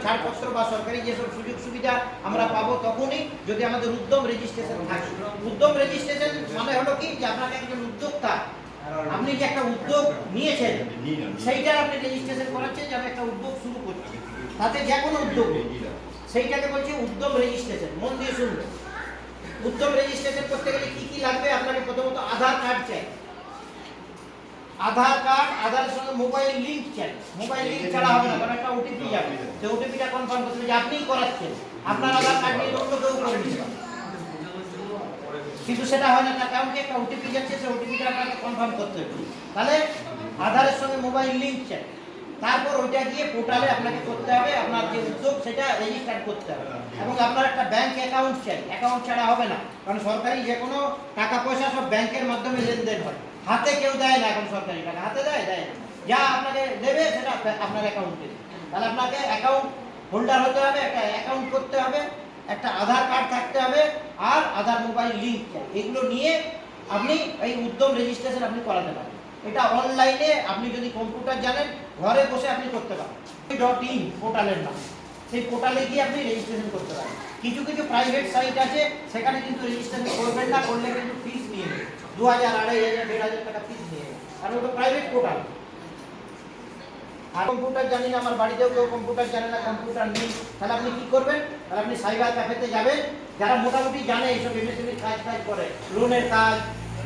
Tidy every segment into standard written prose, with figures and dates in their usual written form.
ছাড়পত্র বা সরকারি যেসব সুযোগ সুবিধা আমরা পাবো তখনই যদি আমাদের উদ্যম রেজিস্ট্রেশন থাকে। উদ্যম রেজিস্ট্রেশন মানে হলো কি, যে আপনাকে একজন উদ্যোক্তা, আপনি যে একটা উদ্যোগ নিয়েছেন সেইটার আপনি রেজিস্ট্রেশন করাচ্ছেন যে আমি একটা উদ্যোগ শুরু করছি, তাতে যে কোনো উদ্যোগ সেইটাকে বলছি উদ্যম রেজিস্ট্রেশন। মন দিয়ে শুনবেন। উদ্যম রেজিস্ট্রেশন করতে গেলে কি কি লাগবে? আপনাকে প্রথমত আধার কার্ড চাই। আধার কার্ড, আধারের সঙ্গে মোবাইল লিংক চাই। মোবাইল লিংক ছাড়া হবে না, কারণ একটা ওটিপি যাবে, সেই ওটিপিটা কনফার্ম করতে হবে যে আপনিই করাচ্ছেন, আপনার আধার কার্ড নিয়ে অন্য কেউ করে দিচ্ছে। কিন্তু সেটা হয় না, তার কারণ কি একটা ওটিপি যাচ্ছে, সেই ওটিপিটা আপনাকে কনফার্ম করতে হবে। তাহলে আধারের সঙ্গে মোবাইল লিংক চাই। তারপর ওইটা গিয়ে পোর্টালে আপনাকে করতে হবে, আপনার যে উদ্যোগ সেটা রেজিস্টার করতে হবে। এবং আপনার একটা ব্যাংক অ্যাকাউন্ট চাই। অ্যাকাউন্ট ছাড়া হবে না, কারণ সরকারি যে কোনো টাকা পয়সা সব ব্যাংকের মাধ্যমে লেনদেন হয়। হাতে কেউ দেয় না এখন, সরকারি টাকা হাতে দেয় না। যা আপনাকে দেবে সেটা আপনার অ্যাকাউন্টে। তাহলে আপনাকে অ্যাকাউন্ট হোল্ডার হতে হবে, একটা অ্যাকাউন্ট করতে হবে, একটা আধার কার্ড থাকতে হবে, আর আধার মোবাইল লিংক চাই। এগুলো নিয়ে আপনি এই উদ্যম রেজিস্ট্রেশন আপনি করাতে পারেন। এটা অনলাইনে আপনি যদি কম্পিউটার জানেন, ঘরে বসে আপনি করতে পারেন। .in পোর্টালের নাম, সেই পোর্টালে গিয়ে আপনি রেজিস্ট্রেশন করতে পারেন। কিছু কিছু প্রাইভেট সাইট আছে, সেখানে কিন্তু রেজিস্ট্রেশন করবেন না, করলে কিন্তু ফিস নিয়ে নেবে, 2000, 2500, 1500 টাকা ফিস নিয়ে নেবে, আর ওটা প্রাইভেট পোর্টাল। আর কম্পিউটার জানি না, আমার বাড়িতেও কেউ কম্পিউটার জানে না, কম্পিউটার নেই, তাহলে আপনি কি করবেন? তাহলে আপনি সাইবার ক্যাফেতে যাবেন, যারা মোটামুটি জানে এইসব এমএসএমই কাজ করে, লোনের কাজ,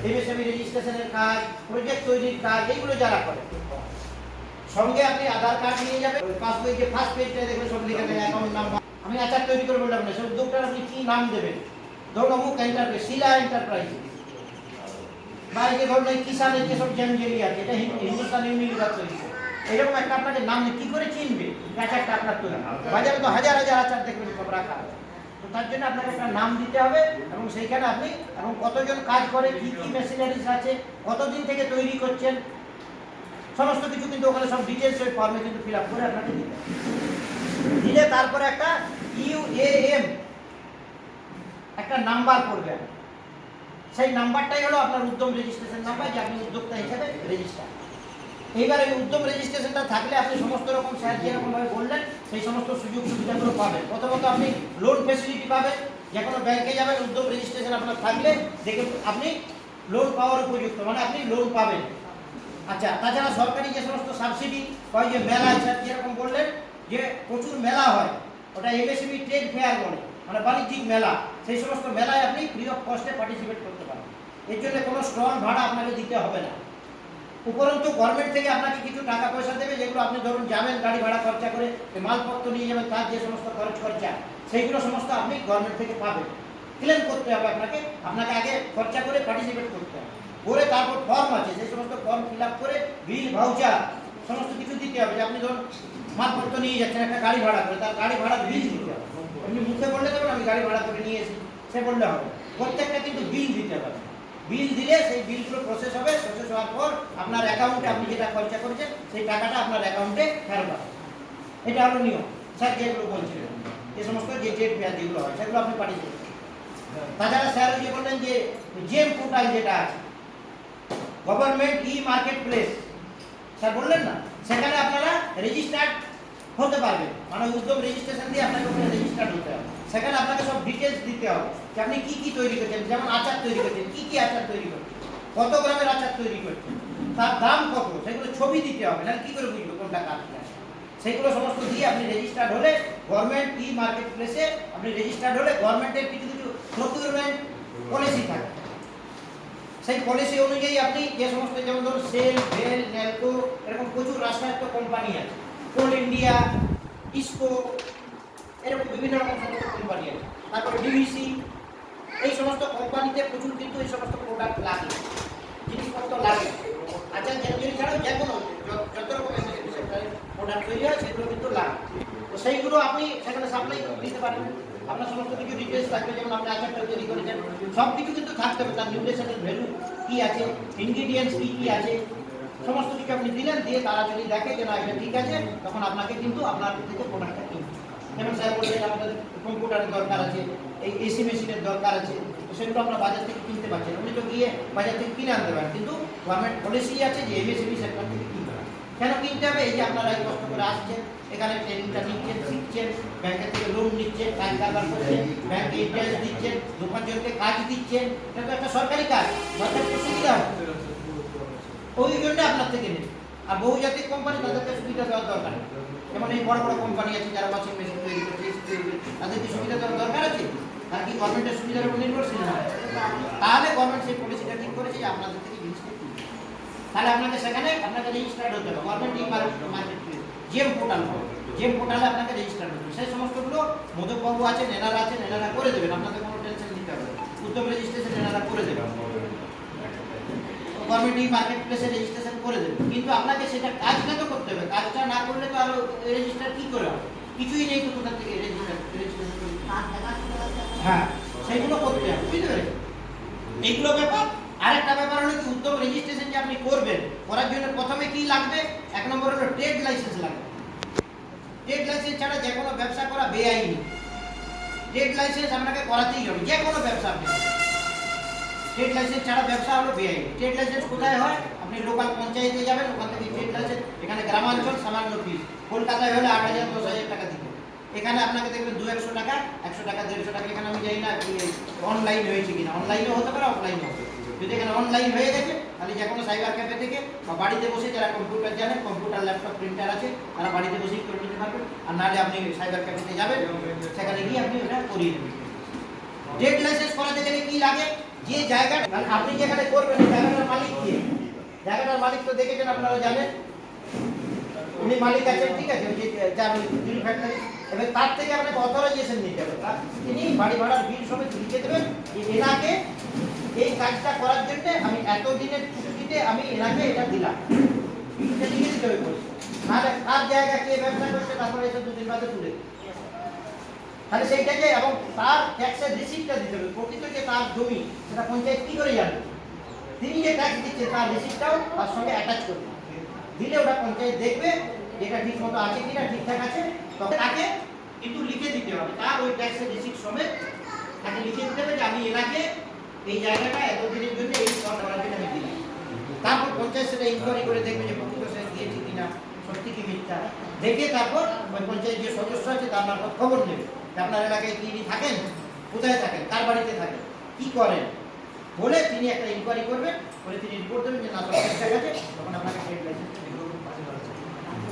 এমএসএমই রেজিস্ট্রেশনের কাজ, প্রজেক্ট তৈরির কাজ, এইগুলো যারা করে, সঙ্গে আপনি আধার কার্ড নিয়ে যাবেন। পাসবই যে ফার্স্ট পেজটা দেখবেন সব লেখা থাকে অ্যাকাউন্ট নাম্বার। আমি আচার তৈরি করে বললাম না, সেই উদ্যোগটার আপনি কি নাম দেবেন? ধরুন অমুক এন্টারপ্রাইজ, শিলা এন্টারপ্রাইজ, বা এই যে ধরুন এই কিষানের যেসব জ্যামজেলি আছে, এটা হিন্দুস্তান ইউনিলিভার তৈরি করে, এরকম একটা আপনাকে নাম কি করে চিনবে আচারটা আপনার তৈরি? বাজারে তো হাজার হাজার আচার দেখবেন সব রাখা আছে। তো তার জন্য আপনাকে একটা নাম দিতে হবে, এবং সেইখানে আপনি এবং কতজন কাজ করে, কি কি মেশিনারিজ আছে, কতদিন থেকে তৈরি করছেন, সমস্ত কিছু কিন্তু ওখানে সব ডিটেলস ওই ফর্মে কিন্তু ফিল আপ করে আপনাকে দিতে হবে। দিলে তারপরে একটা ইউএএম একটা নাম্বার পড়বে, সেই নাম্বারটাই হলো আপনার উদ্যম রেজিস্ট্রেশন নাম্বার, যে আপনি উদ্যোক্তা হিসেবে রেজিস্টার। এইবার এই উদ্যম রেজিস্ট্রেশনটা থাকলে আপনি সমস্ত রকম স্যার যেরকমভাবে বললেন সেই সমস্ত সুযোগ সুবিধাগুলো পাবেন। প্রথমত আপনি লোন ফ্যাসিলিটি পাবেন, যে কোনো ব্যাংকে যাবেন, উদ্যম রেজিস্ট্রেশন আপনার থাকলে দেখে আপনি লোন পাওয়ার উপযুক্ত, মানে আপনি লোন পাবেন। আচ্ছা, তাছাড়া সরকারি যে সমস্ত সাবসিডি হয়, যে মেলা স্যার যেরকম বললেন যে প্রচুর মেলা হয়, ওটা এমএসএমই ট্রেড ফেয়ার বলে, মানে বাণিজ্যিক মেলা, সেই সমস্ত মেলায় আপনি ফ্রি অফ কস্টে পার্টিসিপেট করতে পারেন। এর জন্য কোনো স্টল ভাড়া আপনাকে দিতে হবে না। উপরন্তু গভর্নমেন্ট থেকে আপনাকে কিছু টাকা পয়সা দেবে, যেগুলো আপনি ধরুন যাবেন গাড়ি ভাড়া খরচা করে, মালপত্র নিয়ে যাবেন, তার যে সমস্ত খরচ খরচা সেইগুলো সমস্ত আপনি গভর্নমেন্ট থেকে পাবেন। ক্লেম করতে হবে আপনাকে, আপনাকে আগে খরচা করে পার্টিসিপেট করতে হবে, করে তারপর ফর্ম আছে, সেই সমস্ত ফর্ম ফিল আপ করে বিল ভাউচার সমস্ত কিছু দিতে হবে। যে আপনি ধরুন মালপত্র নিয়ে যাচ্ছেন একটা গাড়ি ভাড়া করে, তার গাড়ি ভাড়া বিল দিতে হবে। আপনি মুখে বললে দেবেন আমি গাড়ি ভাড়া করে নিয়ে এসেছি, সে বললে হবে, প্রত্যেকটা কিন্তু বিল দিতে হবে। বিল দিলে সেই বিলগুলো প্রসেস হবে, প্রসেস হওয়ার পর আপনার অ্যাকাউন্টে আপনি যেটা খরচা করেছেন সেই টাকাটা আপনার অ্যাকাউন্টে ফেরত আসবে। এটা হলো নিয়ম। স্যার যেগুলো বলছিলেন, যে সমস্ত যে ট্রেড ফেয়ার যেগুলো হয় সেগুলো আপনি পাঠিয়ে দেবেন। তাছাড়া স্যার যে বললেন যে জেম পোর্টাল যেটা আছে, গভর্নমেন্ট ই মার্কেট প্লেস, স্যার বললেন না, সেখানে আপনারা রেজিস্টার্ড হতে পারবেন, মানে উদ্যম রেজিস্ট্রেশন দিয়ে আপনাকে ওখানে রেজিস্টার্ড হতে হবে। সেখানে আপনাকে সব ডিটেলস দিতে হবে যে আপনি কি কি তৈরি করছেন, যেমন আচার তৈরি করছেন, কি কি আচার তৈরি করছেন, কত গ্রামের আচার তৈরি করছেন, তার দাম কত, সেগুলো ছবি দিতে হবে, না কি করে বুঝবো কোনটা কাজ আছে। সেগুলো সমস্ত দিয়ে আপনি রেজিস্টার্ড হলে গভর্নমেন্ট ই মার্কেট প্লেসে আপনি রেজিস্টার্ড হলে গভর্নমেন্টের কিছু কিছু প্রকিউরমেন্ট পলিসি থাকে, সেই পলিসি অনুযায়ী আপনি যে সমস্ত, যেমন ধরুন সেল, ভেল, নেলকো, এরকম প্রচুর রাষ্ট্রায়ত্ত কোম্পানি আছে, কোল ইন্ডিয়া, ইসকো, এরকম বিভিন্ন রকম সমস্ত কোম্পানি আছে, তারপরে ডিভিসি, এই সমস্ত কোম্পানিতে প্রচুর কিন্তু এই সমস্ত প্রোডাক্ট লাগে, জিনিসপত্র লাগে। আচ্ছা, জিনিস ছাড়াও যে কোনো যত রকম প্রোডাক্ট তৈরি হয় সেগুলো কিন্তু লাগে। তো সেইগুলো আপনি সেখানে সাপ্লাই দিতে পারেন। আপনার সমস্ত কিছু ডিটেলস থাকবে, যেমন আপনি আচারটা তৈরি করেছেন, সব কিছু কিন্তু থাকতে হবে, তার নিউট্রিশনাল ভ্যালু কী আছে, ইনগ্রিডিয়েন্টস কী কী আছে, সমস্ত কিছু আপনি দিলেন। দিয়ে তারা যদি দেখে যে না এটা ঠিক আছে, তখন আপনাকে কিন্তু আপনার থেকে প্রোডাক্টটা কিনতে। যেমন স্যার বললেন আমাদের কম্পিউটারের দরকার আছে, এই এসি মেশিনের দরকার আছে, তো সেগুলো আমরা বাজার থেকে কিনতে পারছেন। উনি তো গিয়ে বাজার থেকে কিনে আনতে পারেন, কিন্তু গভর্নমেন্ট পলিসি আছে যে এমএসএমই সেক্টর থেকে কিনতে পারেন। কেন কিনতে হবে? এই যে আপনারা এই কষ্ট করে আসছেন, এখানে ট্রেনিংটা নিচ্ছেন, শিখছেন, ব্যাংকের থেকে লোন নিচ্ছেন, কাজ কারবার করছেন, ব্যাংকে ইন্টারেস্ট দিচ্ছেন, 2-5 জনকে কাজ দিচ্ছেন, এটা তো একটা সরকারি কাজ, যথেষ্ট সুবিধা হয়। ওই জন্য আপনার থেকে নেই। আর বহুজাতিক কোম্পানি তাদেরকে সুবিধা দেওয়ার দরকার নেই। যেমন এই বড় বড় কোম্পানি আছে যারা ওয়াশিং মেশিন তৈরি করছে, এসি তৈরি করছে, তাদেরকে সুবিধা দেওয়ার দরকার আছে? তারা কি গভর্নমেন্টের সুবিধার উপর নির্ভরশীল না? তাহলে গভর্নমেন্ট সেই পলিসিটা ঠিক করেছে যে আপনাদের থেকে জিনিসটা কিনবে। তাহলে আপনাকে সেখানে আপনাকে রেজিস্টার্ড হতে হবে গভর্নমেন্ট ই মার্কেট প্লেস, জেম পোর্টাল, জেম পোর্টালে আপনাকে রেজিস্টার্ড হতে হবে। সেই সমস্তগুলো মধুবাবু আছেন, এনারা করে দেবেন, আপনাদের কোনো টেনশন নিতে হবে না। উদ্যোগ রেজিস্ট্রেশন এনারা করে দেবেন, গভর্নমেন্ট ই মার্কেট প্লেসে রেজিস্ট্রেশন করে দেবে। কিন্তু আপনাকে সেটা কাজটা তো করতে হবে, কাজটা না করলে তো আরো রেজিস্টার কি করে হবে? কিছুই নেই তো কোথা থেকে রেজিস্ট্রেশন করবে? হ্যাঁ, সেইগুলো করতে হবে, বুঝতে পেরেছেন? এইগুলো ব্যাপার। আরেকটা ব্যাপার হলো কি, উদ্যোগ রেজিস্ট্রেশন যে আপনি করবেন, করার জন্য প্রথমে কি লাগবে? 1 নম্বর হলো ট্রেড লাইসেন্স লাগবে। ট্রেড লাইসেন্স ছাড়া যে কোনো ব্যবসা করা বেআইনি। ট্রেড লাইসেন্স আপনাকে করাতেই হবে, যে কোনো ব্যবসা আপনি। ট্রেড লাইসেন্স ছাড়া ব্যবসা হলো বেআইনি। ট্রেড লাইসেন্স কোথায় হয়? আপনি লোকাল পঞ্চায়েতে যাবেন, ওখান থেকে ট্রেড লাইসেন্স, এখানে গ্রামাঞ্চল সামান্য ফিস, কলকাতায় হলে 8,000 10,000 টাকা দিতে। এখানে আপনাকে দেখবেন 200-100 টাকা, 100 টাকা 150 টাকা। এখানে আমি জানি না অনলাইন হয়েছে কিনা, অনলাইনেও হতে পারে, অফলাইনে হতে পারে। যদি এখানে অনলাইন হয়ে গেছে, তাহলে যে কোনো সাইবার ক্যাফে থেকে বা বাড়িতে বসে যারা কম্পিউটার জানেন, কম্পিউটার ল্যাপটপ প্রিন্টার আছে, তারা বাড়িতে বসেই করে নিতে পারবেন। আর নাহলে আপনি সাইবার ক্যাফেতে যাবেন, সেখানে গিয়ে আপনি ওটা করিয়ে নেবেন। ট্রেড লাইসেন্স করাতে গেলে কি লাগে? যে জায়গা আপনি যেখানে করবেন, জায়গাটার মালিক কে? জায়গাটার মালিক তো দেখেছেন, আপনারা জানেন, উনি মালিক আছেন, ঠিক আছে, ওই যে যার বিল ফ্যাক্টরি। এবার তার থেকে আপনাকে অথরাইজেশন নিতে হবে, তিনি বাড়ি ভাড়ার বিল সমেত লিখে দেবেন যে এনাকে এই কাজটা করার জন্য আমি এত দিনের চুক্তিতে আমি এনাকে এটা দিলাম, লিখে দিতে হবে। নাহলে তার জায়গা কে ব্যবসা করছে, তারপরে এসে 2 দিন বাদে তুলে, তাহলে সেইটাকে, এবং তার ট্যাক্সের রিসিপ্টটা দিতে হবে। প্রকৃত যে তার জমি, সেটা পঞ্চায়েত কি করে জানবে? তিনি যে ট্যাক্স দিচ্ছেন তার রিসিপ্টটাও তার সঙ্গে অ্যাটাচ করবে, দিলে ওটা পঞ্চায়েত দেখবে যেটা ঠিক মতো আছে কিনা, ঠিকঠাক আছে, তবে তাকে কিন্তু লিখে দিতে হবে। তার ওই ট্যাক্সের রিসিপ্ট সমেত তাকে লিখে দিতে হবে যে আমি এনাকে এই জায়গাটা এতদিনের জন্য এই সব করার জন্য আমি দিলাম। তারপর পঞ্চায়েত সেটা ইনকোয়ারি করে দেখবে যে প্রকৃত সে দিয়েছে কিনা, সত্যি কি মিথ্যা, দেখে তারপর ওই পঞ্চায়েত যে সদস্য আছে তার মারফত খবর নেবে আপনার এলাকায় কি থাকেন, কোথায় থাকেন, কার বাড়িতে থাকেন, কি করেন, বলে তিনি একটা ইনকোয়ারি করবেন, বলে তিনি রিপোর্ট দেবেন যে না সব ঠিকঠাক আছে, তখন আপনাকে ট্রেড লাইসেন্স।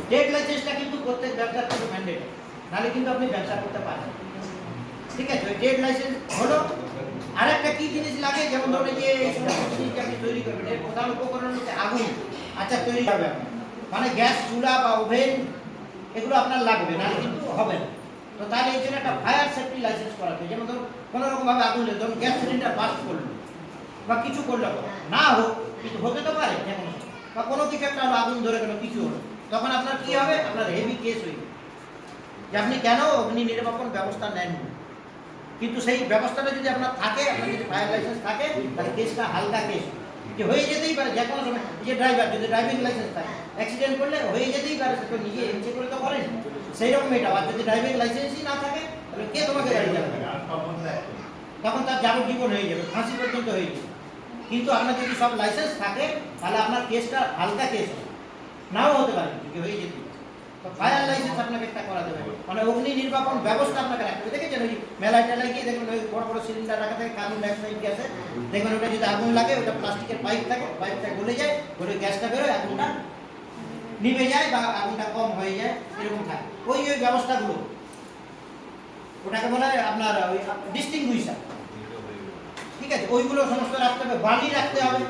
ট্রেড লাইসেন্সটা কিন্তু প্রত্যেক ব্যবসার কিন্তু ম্যান্ডেটরি, নাহলে কিন্তু আপনি ব্যবসা করতে পারেন, ঠিক আছে? ওই ট্রেড লাইসেন্স হলো। আরেকটা কি জিনিস লাগে, যেমন ধরুন যে এই সমস্ত জিনিস আপনি তৈরি করবেন, এর প্রধান উপকরণ হচ্ছে আগুন। আচ্ছা, তৈরি হবে মানে গ্যাস চুলা বা ওভেন, এগুলো আপনার লাগবে, নাহলে কিন্তু হবে না। তো তাহলে এই জন্য একটা ফায়ার সেফটি লাইসেন্স করাতে, যেমন ধরুন কোনো রকমভাবে আগুন লেগে, ধরুন গ্যাস সিলিন্ডার বাস্ট করলো বা কিছু করলো, না হোক কিন্তু হতে তো পারে, যেমন বা কোনো কিছু একটা আগুন ধরে গেল, কিছু হলো, তখন আপনার কি হবে? আপনার হেভি কেস হয়ে যাবে যে আপনি কেন অগ্নি নির্বাপন ব্যবস্থা নেননি। কিন্তু সেই ব্যবস্থাটা যদি আপনার থাকে, আপনার যদি ফায়ার লাইসেন্স থাকে, তাহলে কেসটা হালকা কেস, যে হয়ে যেতেই পারে যে কোনো সময়। যে ড্রাইভার যদি ড্রাইভিং লাইসেন্স থাকে, অ্যাক্সিডেন্ট করলে হয়ে যেতেই পারে, সে তো নিজে ইচ্ছে করে তো করেন, সেই রকম এটা। আর যদি ড্রাইভিং লাইসেন্সই না থাকে, তাহলে কে তোমাকে গাড়ি চালাবে? তখন তার যাবজ্জীবন হয়ে যাবে, ফাঁসি পর্যন্ত হয়ে যাবে। কিন্তু আপনার যদি সব লাইসেন্স থাকে, তাহলে আপনার কেসটা হালকা কেস হবে, নাও হতে পারে কিন্তু হয়ে যেতে। তো ফায়ার লাইসেন্স আপনাকে একটা করা দেবে, মানে অগ্নি নির্বাপন ব্যবস্থা আপনাকে রাখতে হবে। দেখেছেন ওই মেলায় টেলায় গিয়ে দেখবেন ওই বড় বড় সিলিন্ডার রাখা থাকে, কার্বন ডাইঅক্সাইড গ্যাসে, দেখবেন ওটা যদি আগুন লাগে, ওটা প্লাস্টিকের পাইপ থাকে, পাইপটা গলে যায়, গলে গ্যাসটা বেরোয়, আগুনটা নিভে যায় বা আগুনটা কম হয়ে যায়, এরকম থাকে। ওই ওই ব্যবস্থাগুলো, ওটাকে বলা হয় আপনার ওই ডিস্টিংগুইশার, ঠিক আছে? ওইগুলো সমস্ত রাখতে হবে। বালি রাখতে হবে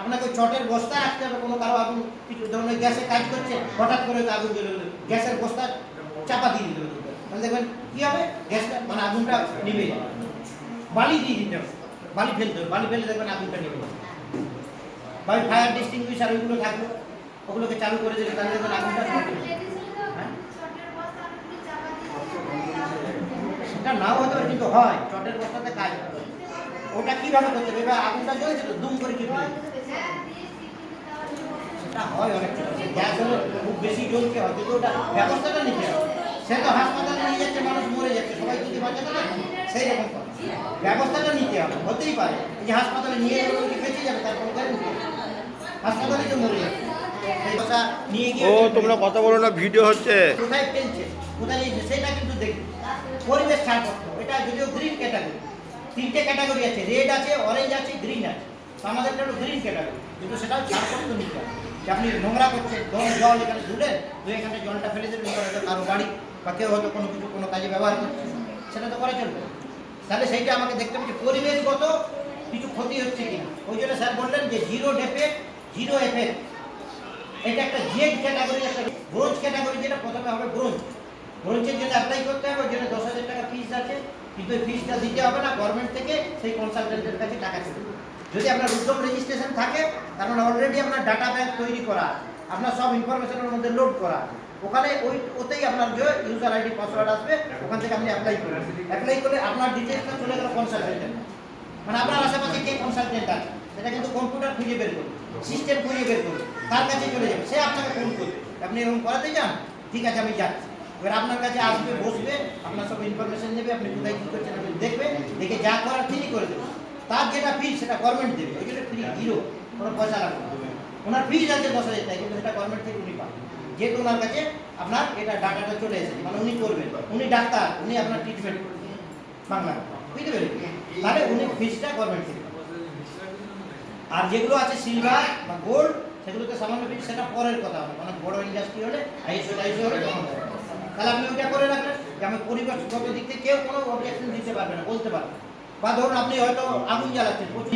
আপনাকে, চটের বস্তা রাখতে হবে। কোনো কারো আগুন, কিছু ধরনের গ্যাসে কাজ করছে, হঠাৎ করে আগুন জ্বলে গেল, গ্যাসের বস্তা চাপা দিয়ে দিতে হবে, তাহলে দেখবেন কি হবে, গ্যাসটা মানে আগুনটা নিভে যাবে। বালি দিয়ে দিতে হবে, বালি ফেলতে হবে, বালি ফেলে দেখবেন আগুনটা নিভে যাবে। বা ফায়ার ডিস্টিংগুইশার ওইগুলো থাকবে, ওগুলোকে চালু করে দিলে তাহলে দেখবেন আগুনটা নিভে যাবে। সেটা নাও হতে পারে, কিন্তু হয়, চটের বস্তাতে কাজ হয়। ওটা কিভাবে করতে হবে? এবার আগুনটা জ্বলছে তো দুম করে কি করে সেটা হয় অনেক সময়। গ্যাস হলে খুব বেশি জ্বলতে হয়, কিন্তু ওটা ব্যবস্থাটা নিতে হবে। সে তো হাসপাতালে নিয়ে যাচ্ছে, মানুষ মরে যাচ্ছে, সবাই যদি বাঁচাতে পারে, সেই রকম কথা। ব্যবস্থাটা নিতে হবে, হতেই পারে এই যে হাসপাতালে নিয়ে গেলে বেঁচে যাবে, তার কোনো গ্যারান্টি নেই, হাসপাতালে তো মরে যাবে। এই কথা নিয়ে গিয়ে ও তোমরা কথা বলো না, ভিডিও হচ্ছে। কোথায় ফেলছে, কোথায় নিয়েছে সেটা কিন্তু দেখবে। পরিবেশ ছাড়পত্র, এটা যদিও গ্রিন ক্যাটাগরি, 3টে ক্যাটাগরি আছে, রেড আছে, অরেঞ্জ আছে, গ্রিন আছে। তো আমাদের হলো গ্রিন ক্যাটাগরি, কিন্তু সেটাও ছাড়পত্র নিতে হবে। যে আপনি নোংরা করছেন, জল এখানে ধুলেন, ধুয়ে এখানে জলটা ফেলে দেবেন, হয়তো কারো বাড়ি বা কেউ হয়তো কোনো কিছু কোনো কাজে ব্যবহার করছে, সেটা তো করা চলবে না। তাহলে সেইটা আমাকে দেখতে হবে যে পরিবেশগত কিছু ক্ষতি হচ্ছে কিনা। ওই জন্য স্যার বললেন যে জিরো ডেফেক্ট, জিরো এফেক্ট। এটা একটা জেড ক্যাটাগরি, একটা ব্রোঞ্জ ক্যাটাগরি, যেটা প্রথমে হবে ব্রোঞ্জ। ব্রোঞ্জের জন্য অ্যাপ্লাই করতে হবে, ওই জন্য 10,000 টাকা ফিস আছে, কিন্তু এই ফিসটা দিতে হবে না, গভর্নমেন্ট থেকে সেই কনসালটেন্টের কাছে টাকা চলে যাবে। যদি আপনার উদ্যম রেজিস্ট্রেশন থাকে, তার মানে অলরেডি আপনার ডাটা ব্যাংক তৈরি করা, আপনার সব ইনফরমেশনের মধ্যে লোড করা, ওখানে ওতেই আপনার যে ইউজার আইডি পাসওয়ার্ড আসবে, ওখান থেকে আপনি অ্যাপ্লাই করবেন। অ্যাপ্লাই করলে আপনার ডিটেলসটা চলে গেল কনসালটেন্টের, মানে আপনার আশেপাশে কে কনসালটেন্ট আছে সেটা কিন্তু কম্পিউটার খুঁজে বের করবে, সিস্টেম খুঁজে বের করবে, তার কাছে চলে যাবে, সে আপনাকে ফোন করবে, আপনি এরকম করাতে চান, ঠিক আছে আমি যাচ্ছি। এবার আপনার কাছে আসবে, বসবে, আপনার সব ইনফরমেশন নেবে, আপনি কোথায় কী করছেন আপনি দেখবে, দেখে যা করার তিনি করে দেবেন। তার যেটা ফিজ সেটা গভর্নমেন্ট দেবে, ওই জন্য ফ্রি, জিরো, কোনো পয়সা লাগবে না। ওনার ফিজ আছে 10,000 টাকা, কিন্তু সেটা গভর্নমেন্ট থেকে উনি পাবেন, যেহেতু ওনার কাছে আপনার এটা ডাটাটা চলে এসেছে, মানে উনি করবেন, উনি ডাক্তার, উনি আপনার ট্রিটমেন্ট করবেন বাংলা, বুঝতে পেরেছেন? তাহলে উনি ফিজটা গভর্নমেন্ট থেকে। আর যেগুলো আছে সিলভার বা গোল্ড, সেগুলোতে সামান্য ফিজ, সেটা পরের কথা হবে, অনেক বড় ইন্ডাস্ট্রি হলে আইএসও হলে তখন হবে। তাহলে আপনি ওইটা করে রাখলেন যে আমি পরিবেশগত দিক থেকে কেউ কোনো অবজেকশন দিতে পারবে না, বলতে পারবে না। বা ধরুন আপনি হয়তো আগুন জ্বালাচ্ছেন,